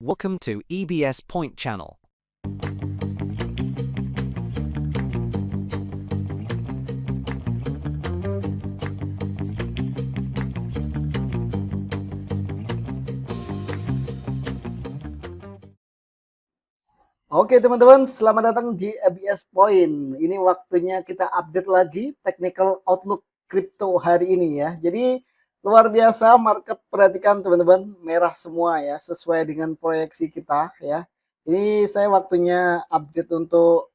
Welcome to EBS Point Channel. Oke teman-teman, selamat datang di EBS Point. Ini waktunya kita update lagi technical outlook crypto hari ini ya. Jadi luar biasa market, perhatikan teman-teman, merah semua ya, sesuai dengan proyeksi kita ya. Ini saya waktunya update untuk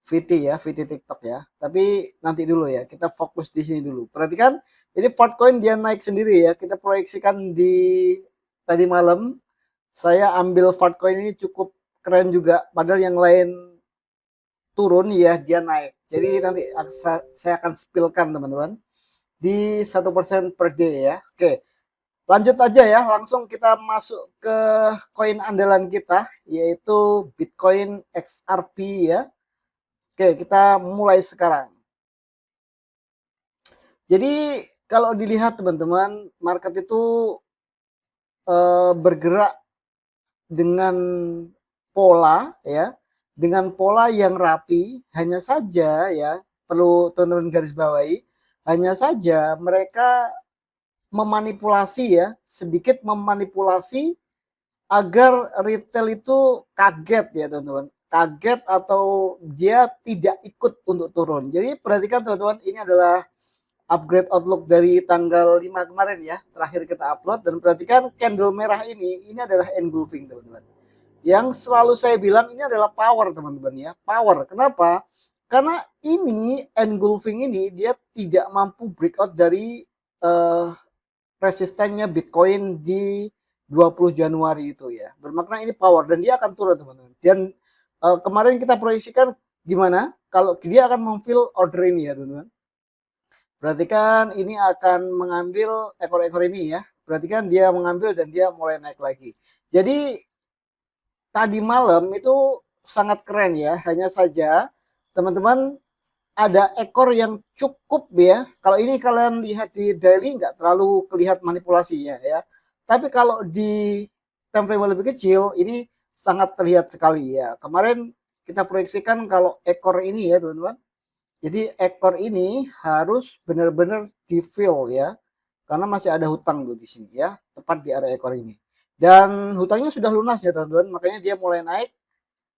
VT ya, VT TikTok ya. Tapi nanti dulu ya, kita fokus di sini dulu. Perhatikan, ini Fortcoin dia naik sendiri ya. Kita proyeksikan di tadi malam. Saya ambil Fortcoin ini cukup keren juga. Padahal yang lain turun ya, dia naik. Jadi nanti saya akan spillkan teman-teman di 1% per day ya. Oke, lanjut aja ya. Langsung kita masuk ke koin andalan kita, yaitu Bitcoin XRP ya. Oke, kita mulai sekarang. Jadi kalau dilihat teman-teman, market itu bergerak dengan pola ya, dengan pola yang rapi. Hanya saja ya, perlu teman-teman garis bawahi, hanya saja mereka memanipulasi ya, sedikit memanipulasi agar retail itu kaget ya teman-teman, kaget atau dia tidak ikut untuk turun. Jadi perhatikan teman-teman, ini adalah upgrade outlook dari tanggal 5 kemarin ya, terakhir kita upload. Dan perhatikan candle merah ini adalah engulfing teman-teman. Yang selalu saya bilang ini adalah power teman-teman ya, power. Kenapa? Karena ini engulfing ini dia tidak mampu breakout dari resistennya Bitcoin di 20 Januari itu ya. Bermakna ini power dan dia akan turun teman-teman. Dan kemarin kita proyeksikan gimana kalau dia akan memfill order ini ya teman-teman. Perhatikan ini akan mengambil ekor-ekor ini ya. Perhatikan dia mengambil dan dia mulai naik lagi. Jadi tadi malam itu sangat keren ya. Hanya saja teman-teman ada ekor yang cukup ya. Kalau ini kalian lihat di daily nggak terlalu kelihatan manipulasinya ya. Tapi kalau di time frame lebih kecil ini sangat terlihat sekali ya. Kemarin kita proyeksikan kalau ekor ini ya teman-teman. Jadi ekor ini harus benar-benar di fill ya, karena masih ada hutang tuh di sini ya, tepat di area ekor ini. Dan hutangnya sudah lunas ya teman-teman, makanya dia mulai naik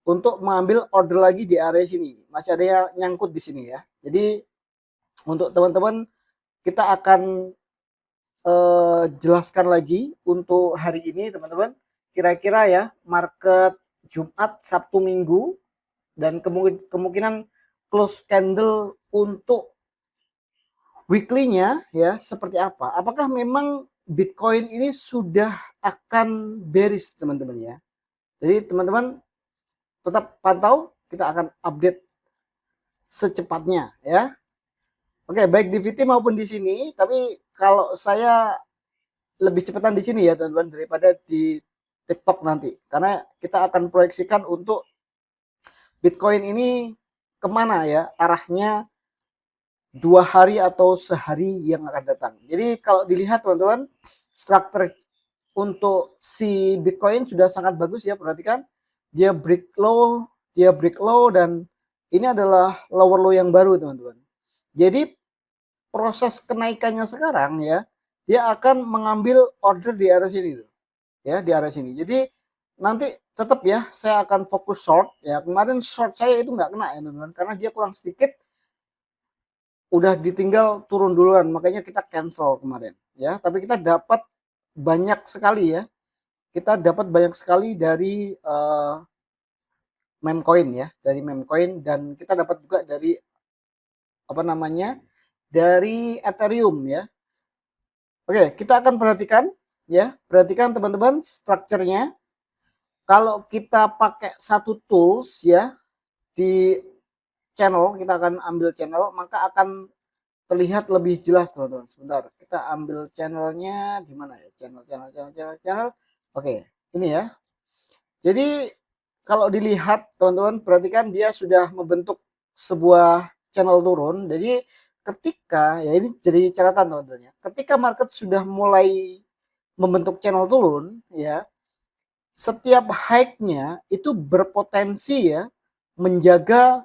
untuk mengambil order lagi di area sini. Masih ada yang nyangkut di sini ya. Jadi untuk teman-teman kita akan jelaskan lagi untuk hari ini teman-teman. Kira-kira ya market Jumat, Sabtu, Minggu dan kemungkinan close candle untuk weekly-nya ya seperti apa? Apakah memang Bitcoin ini sudah akan bearish teman-teman ya? Jadi teman-teman tetap pantau, kita akan update secepatnya ya. Oke, baik di VT maupun di sini, tapi kalau saya lebih cepatan di sini ya teman-teman daripada di TikTok nanti. Karena kita akan proyeksikan untuk Bitcoin ini kemana ya arahnya 2 hari atau sehari yang akan datang. Jadi kalau dilihat teman-teman, struktur untuk si Bitcoin sudah sangat bagus ya, perhatikan. Dia break low, dan ini adalah lower low yang baru teman-teman. Jadi proses kenaikannya sekarang ya, dia akan mengambil order di area sini tuh. Ya, di area sini. Jadi nanti tetap ya saya akan fokus short ya. Kemarin short saya itu nggak kena ya teman-teman, karena dia kurang sedikit udah ditinggal turun duluan, makanya kita cancel kemarin ya. Tapi kita dapat banyak sekali ya, kita dapat banyak sekali dari memcoin ya, dari memcoin, dan kita dapat juga dari apa namanya, dari Ethereum ya. Oke, kita akan perhatikan ya, perhatikan teman-teman strukturnya. Kalau kita pakai satu tools ya di channel, kita akan ambil channel, maka akan terlihat lebih jelas teman-teman. Sebentar, kita ambil channelnya di mana ya? Channel. Oke, ini ya. Jadi kalau dilihat teman-teman, perhatikan dia sudah membentuk sebuah channel turun. Jadi ketika ya, ini jadi catatan teman-teman ya. Ketika market sudah mulai membentuk channel turun ya, setiap high-nya itu berpotensi ya menjaga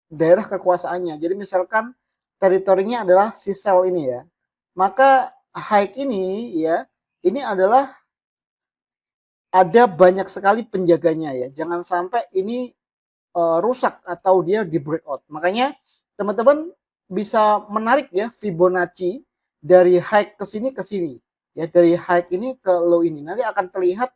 daerah kekuasaannya. Jadi misalkan teritorinya adalah si sel ini ya, maka high ini ya, ini adalah ada banyak sekali penjaganya ya. Jangan sampai ini rusak atau dia di breakout. Makanya teman-teman bisa menarik ya Fibonacci dari high ke sini ya, dari high ini ke low ini. Nanti akan terlihat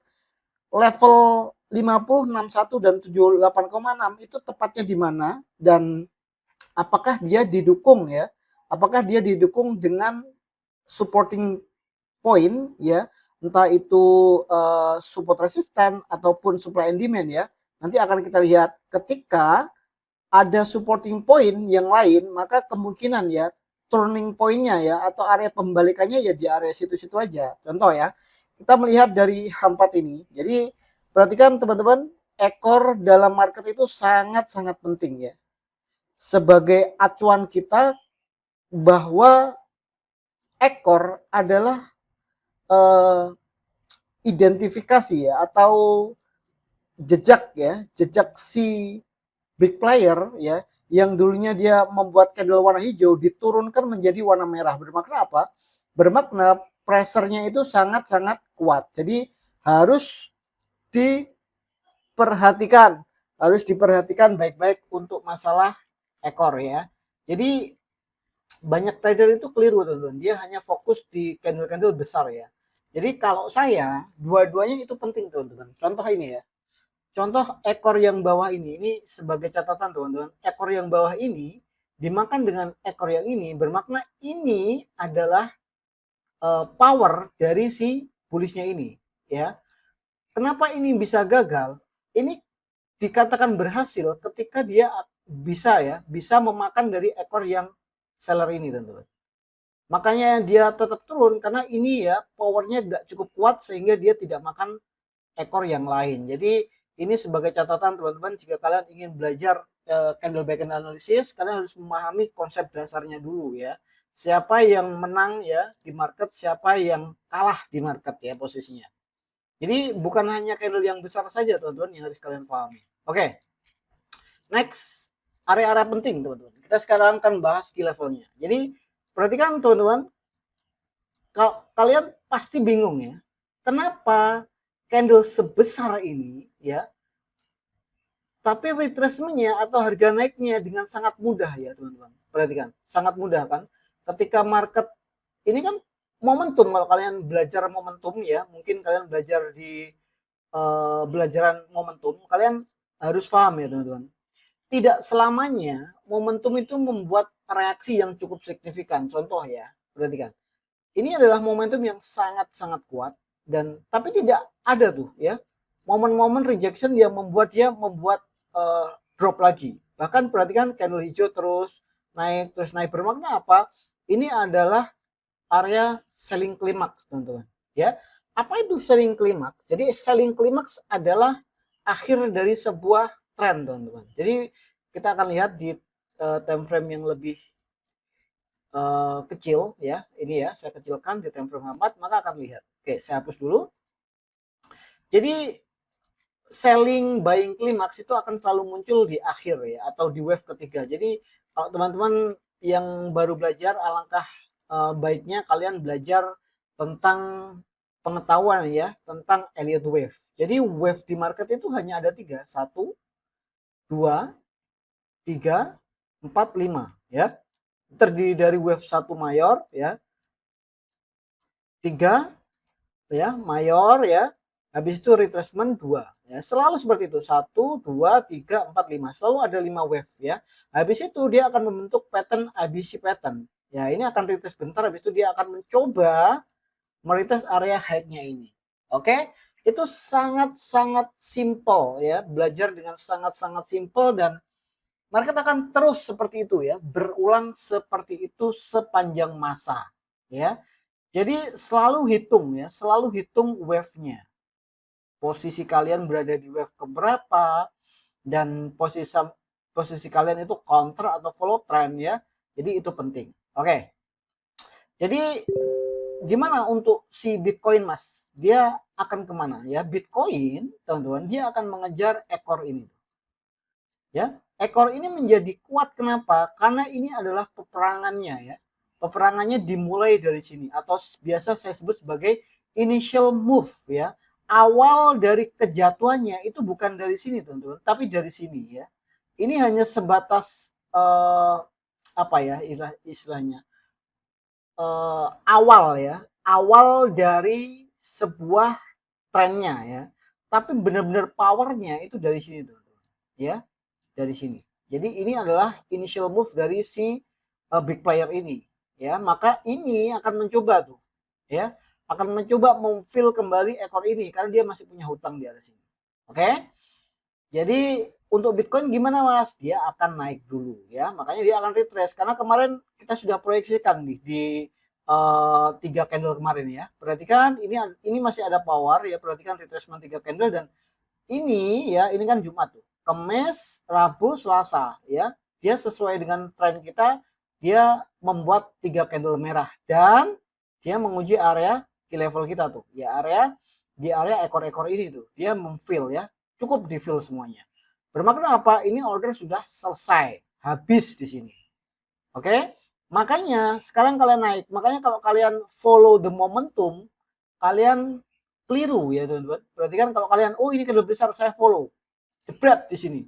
level 50, 61 dan 78,6 itu tepatnya di mana dan apakah dia didukung ya? Apakah dia didukung dengan supporting point ya, entah itu support resistan ataupun supply and demand ya. Nanti akan kita lihat ketika ada supporting point yang lain, maka kemungkinan ya turning point-nya ya atau area pembalikannya ya di area situ-situ aja. Contoh ya, kita melihat dari H4 ini. Jadi perhatikan teman-teman, ekor dalam market itu sangat-sangat penting ya. Sebagai acuan kita bahwa ekor adalah identifikasi ya atau jejak ya, jejak si big player ya yang dulunya dia membuat candle warna hijau diturunkan menjadi warna merah. Bermakna apa? Bermakna pressure-nya itu sangat-sangat kuat. Jadi harus diperhatikan, baik-baik untuk masalah ekor ya. Jadi banyak trader itu keliru teman-teman. Dia hanya fokus di candle-candle besar ya. Jadi kalau saya dua-duanya itu penting teman-teman. Contoh ini ya. Contoh ekor yang bawah ini sebagai catatan teman-teman. Ekor yang bawah ini dimakan dengan ekor yang ini bermakna ini adalah power dari si bullishnya ini ya. Kenapa ini bisa gagal? Ini dikatakan berhasil ketika dia bisa memakan dari ekor yang seller ini teman-teman. Makanya dia tetap turun karena ini ya powernya gak cukup kuat sehingga dia tidak makan ekor yang lain. Jadi ini sebagai catatan teman-teman jika kalian ingin belajar candle backend analysis, kalian harus memahami konsep dasarnya dulu ya. Siapa yang menang ya di market, siapa yang kalah di market ya posisinya. Jadi bukan hanya candle yang besar saja teman-teman yang harus kalian pahami. Oke. Next, area-area penting teman-teman. Kita sekarang akan bahas key levelnya. Jadi perhatikan teman-teman, kalian pasti bingung ya. Kenapa candle sebesar ini ya, tapi retracement-nya atau harga naiknya dengan sangat mudah ya teman-teman. Perhatikan, sangat mudah kan. Ketika market ini kan momentum, kalau kalian belajar momentum ya, mungkin kalian belajar di belajaran momentum, kalian harus paham ya teman-teman. Tidak selamanya momentum itu membuat reaksi yang cukup signifikan. Contoh ya, perhatikan. Ini adalah momentum yang sangat-sangat kuat dan tapi tidak ada tuh ya momen-momen rejection yang membuat dia drop lagi. Bahkan perhatikan candle hijau terus naik bermakna apa? Ini adalah area selling climax teman-teman ya. Apa itu selling climax? Jadi selling climax adalah akhir dari sebuah tren teman-teman. Jadi kita akan lihat di time frame yang lebih kecil ya, ini ya saya kecilkan di time frame 4, maka akan lihat. Oke, saya hapus dulu. Jadi selling buying climax itu akan selalu muncul di akhir ya atau di wave ketiga. Jadi kalau teman-teman yang baru belajar, alangkah baiknya kalian belajar tentang pengetahuan ya tentang Elliott wave. Jadi wave di market itu hanya ada 3, 1, 2, 3, 4, 5 ya. Terdiri dari wave 1 mayor ya, 3 ya mayor ya, habis itu retracement 2 ya, selalu seperti itu, 1, 2, 3, 4, 5, selalu ada 5 wave ya. Habis itu dia akan membentuk pattern ABC pattern ya, ini akan retest bentar, habis itu dia akan mencoba meretest area high-nya ini. Oke, itu sangat-sangat simple ya, belajar dengan sangat-sangat simple dan market akan terus seperti itu ya, berulang seperti itu sepanjang masa ya. Jadi selalu hitung ya, selalu hitung wave-nya. Posisi kalian berada di wave keberapa dan posisi kalian itu counter atau follow trend ya. Jadi itu penting. Oke. Jadi gimana untuk si Bitcoin, Mas? Dia akan kemana? Ya, Bitcoin, teman-teman, dia akan mengejar ekor ini. Ya, ekor ini menjadi kuat. Kenapa? Karena ini adalah peperangannya ya. Peperangannya dimulai dari sini atau biasa saya sebut sebagai initial move ya. Awal dari kejatuhannya itu bukan dari sini, teman-teman, tapi dari sini ya. Ini hanya sebatas apa ya istilahnya? Awal ya, awal dari sebuah trennya ya. Tapi benar-benar powernya itu dari sini tuh, ya, dari sini. Jadi ini adalah initial move dari si big player ini, ya. Maka ini akan mencoba tuh, ya, akan mencoba memfill kembali ekor ini karena dia masih punya hutang di atas sini. Oke? Jadi untuk Bitcoin gimana, Mas? Dia akan naik dulu ya. Makanya dia akan retrace karena kemarin kita sudah proyeksikan nih di 3 candle kemarin ya. Perhatikan ini masih ada power ya. Perhatikan retracement 3 candle dan ini ya, ini kan Jumat tuh. Kamis, Rabu, Selasa ya. Dia sesuai dengan tren kita, dia membuat 3 candle merah dan dia menguji area key level kita tuh. Ya di area ekor-ekor ini tuh. Dia memfill ya. Cukup di fill semuanya. Bermakna apa? Ini order sudah selesai, habis di sini. Oke? Makanya sekarang kalian naik. Makanya kalau kalian follow the momentum, kalian keliru ya teman-teman. Perhatikan kalau kalian, oh ini candle besar, saya follow. Jebret di sini.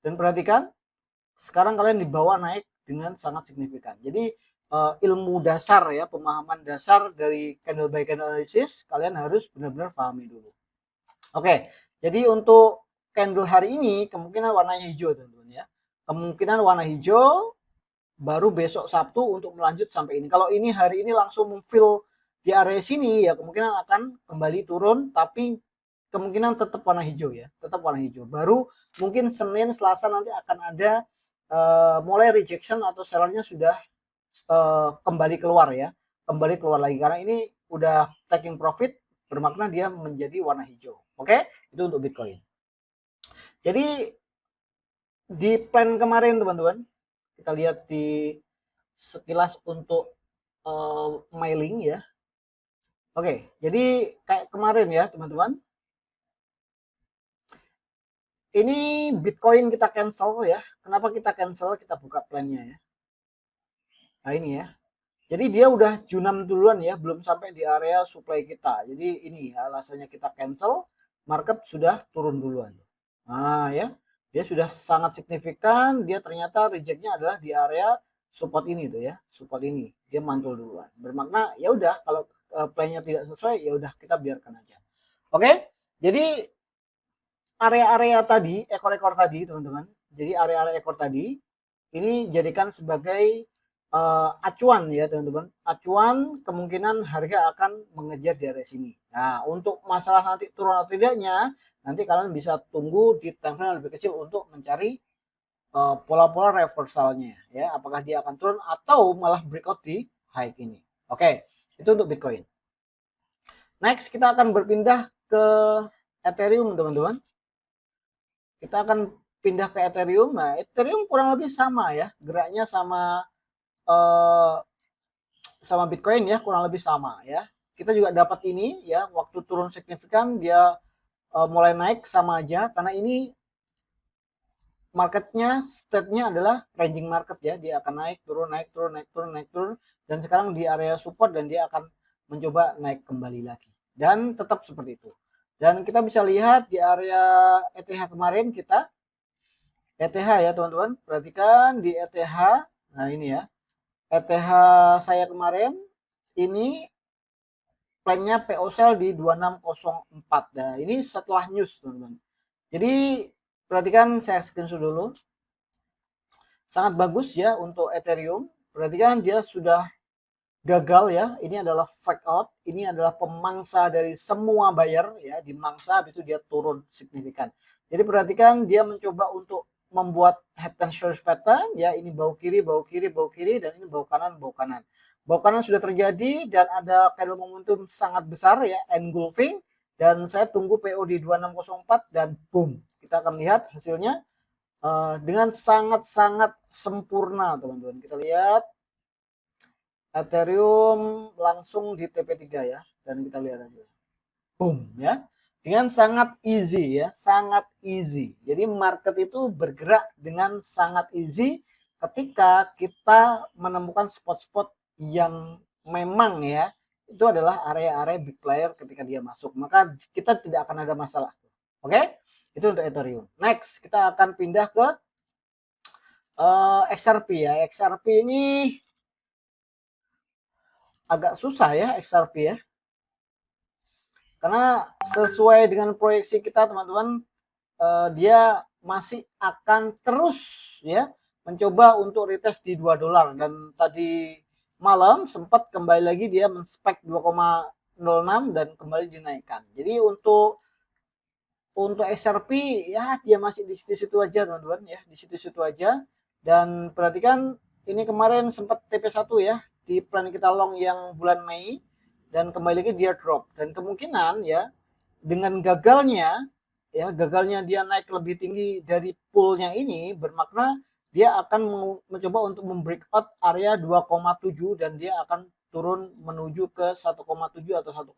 Dan perhatikan, sekarang kalian dibawa naik dengan sangat signifikan. Jadi ilmu dasar ya, pemahaman dasar dari candle by candle analysis, kalian harus benar-benar pahami dulu. Oke, jadi untuk candle hari ini kemungkinan warnanya hijau teman-teman ya. Kemungkinan warna hijau baru besok Sabtu untuk melanjut sampai ini. Kalau ini hari ini langsung memfill di area sini ya kemungkinan akan kembali turun tapi kemungkinan tetap warna hijau ya, tetap warna hijau. Baru mungkin Senin, Selasa nanti akan ada mulai rejection atau sellernya sudah kembali keluar ya, kembali keluar lagi karena ini udah taking profit bermakna dia menjadi warna hijau. Oke, itu untuk Bitcoin. Jadi di plan kemarin teman-teman, kita lihat di sekilas untuk mailing ya. Oke, jadi kayak kemarin ya teman-teman. Ini Bitcoin kita cancel ya. Kenapa kita cancel? Kita buka plannya ya. Nah ini ya. Jadi dia udah junam duluan ya, belum sampai di area supply kita. Jadi ini ya alasannya kita cancel, market sudah turun duluan. Nah ya, dia sudah sangat signifikan, dia ternyata rejectnya adalah di area support ini tuh ya, support ini. Dia mantul duluan. Bermakna ya udah kalau plannya tidak sesuai ya udah kita biarkan aja. Oke? Jadi area-area tadi, ekor-ekor tadi teman-teman. Jadi area-area ekor tadi ini jadikan sebagai acuan ya teman-teman. Acuan kemungkinan harga akan mengejar di area sini. Nah untuk masalah nanti turun atau tidaknya, nanti kalian bisa tunggu di time frame yang lebih kecil untuk mencari pola-pola reversalnya ya. Apakah dia akan turun atau malah breakout di high ini. Oke, itu untuk Bitcoin. Next kita akan berpindah ke Ethereum teman-teman. Kita akan pindah ke Ethereum. Nah, Ethereum kurang lebih sama ya, geraknya sama sama Bitcoin ya, kurang lebih sama ya. Kita juga dapat ini ya, waktu turun signifikan dia mulai naik sama aja karena ini marketnya, state-nya adalah ranging market ya, dia akan naik turun naik turun naik turun naik turun dan sekarang di area support dan dia akan mencoba naik kembali lagi dan tetap seperti itu. Dan kita bisa lihat di area ETH kemarin kita ETH ya teman-teman, perhatikan di ETH. Nah ini ya, ETH saya kemarin ini plannya PO sell di 2604. Nah ini setelah news teman-teman. Jadi perhatikan, saya screenshot dulu. Sangat bagus ya untuk Ethereum. Perhatikan dia sudah gagal ya. Ini adalah fake out. Ini adalah pemangsa dari semua buyer ya. Dimangsa habis itu dia turun signifikan. Jadi perhatikan dia mencoba untuk membuat head and shoulders pattern ya. Ini bau kiri, bau kiri, bau kiri dan ini bau kanan, bau kanan. Bau kanan sudah terjadi dan ada candle momentum sangat besar ya, engulfing, dan saya tunggu PO di 2604 dan boom. Kita akan lihat hasilnya dengan sangat-sangat sempurna teman-teman. Kita lihat Ethereum langsung di TP3 ya, dan kita lihat aja. Boom ya. Dengan sangat easy ya, sangat easy. Jadi market itu bergerak dengan sangat easy ketika kita menemukan spot-spot yang memang ya itu adalah area-area big player ketika dia masuk. Maka kita tidak akan ada masalah. Oke? Itu untuk Ethereum. Next, kita akan pindah ke XRP ya. XRP ini agak susah ya XRP ya. Karena sesuai dengan proyeksi kita teman-teman, dia masih akan terus ya mencoba untuk retest di $2 dan tadi malam sempat kembali lagi dia men-spike 2,06 dan kembali dinaikkan. Jadi untuk XRP ya dia masih di situ-situ aja teman-teman ya, di situ-situ aja. Dan perhatikan ini kemarin sempat TP1 ya di plan kita long yang bulan Mei dan kembali lagi dia drop, dan kemungkinan ya dengan gagalnya dia naik lebih tinggi dari poolnya ini bermakna dia akan mencoba untuk membreakout area 2,7 dan dia akan turun menuju ke 1,7 atau 1,5.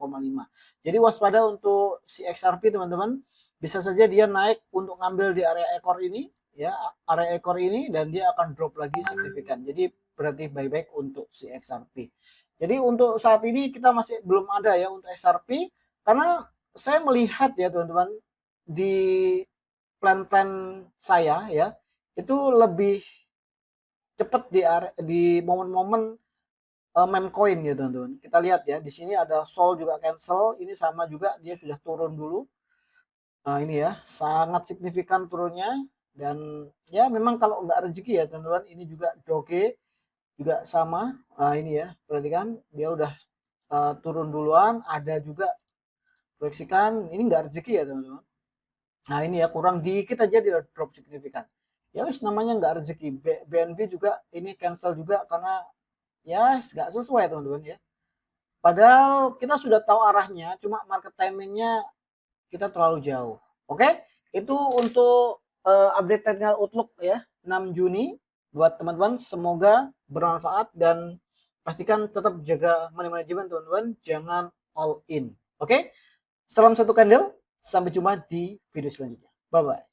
Jadi waspada untuk si XRP teman-teman, bisa saja dia naik untuk ngambil di area ekor ini ya, area ekor ini, dan dia akan drop lagi signifikan. Jadi berarti baik-baik untuk si XRP. Jadi untuk saat ini kita masih belum ada ya untuk XRP, karena saya melihat ya teman-teman di plan-plan saya ya itu lebih cepat di momen-momen meme coin ya teman-teman. Kita lihat ya di sini ada Sol juga cancel, ini sama juga dia sudah turun dulu. Nah ini ya sangat signifikan turunnya, dan ya memang kalau nggak rezeki ya teman-teman, ini juga Doge juga sama. Nah ini ya perhatikan dia udah turun duluan, ada juga proyeksikan ini nggak rezeki ya teman-teman. Nah ini ya kurang dikit aja dia drop signifikan. Ya wis namanya nggak rezeki. BNB juga ini cancel juga karena ya nggak sesuai teman-teman ya. Padahal kita sudah tahu arahnya, cuma market timingnya kita terlalu jauh. Oke, itu untuk update technical outlook ya 6 Juni buat teman-teman. Semoga bermanfaat dan pastikan tetap jaga money management teman-teman, jangan all in. Oke, salam satu candle, sampai jumpa di video selanjutnya. Bye bye.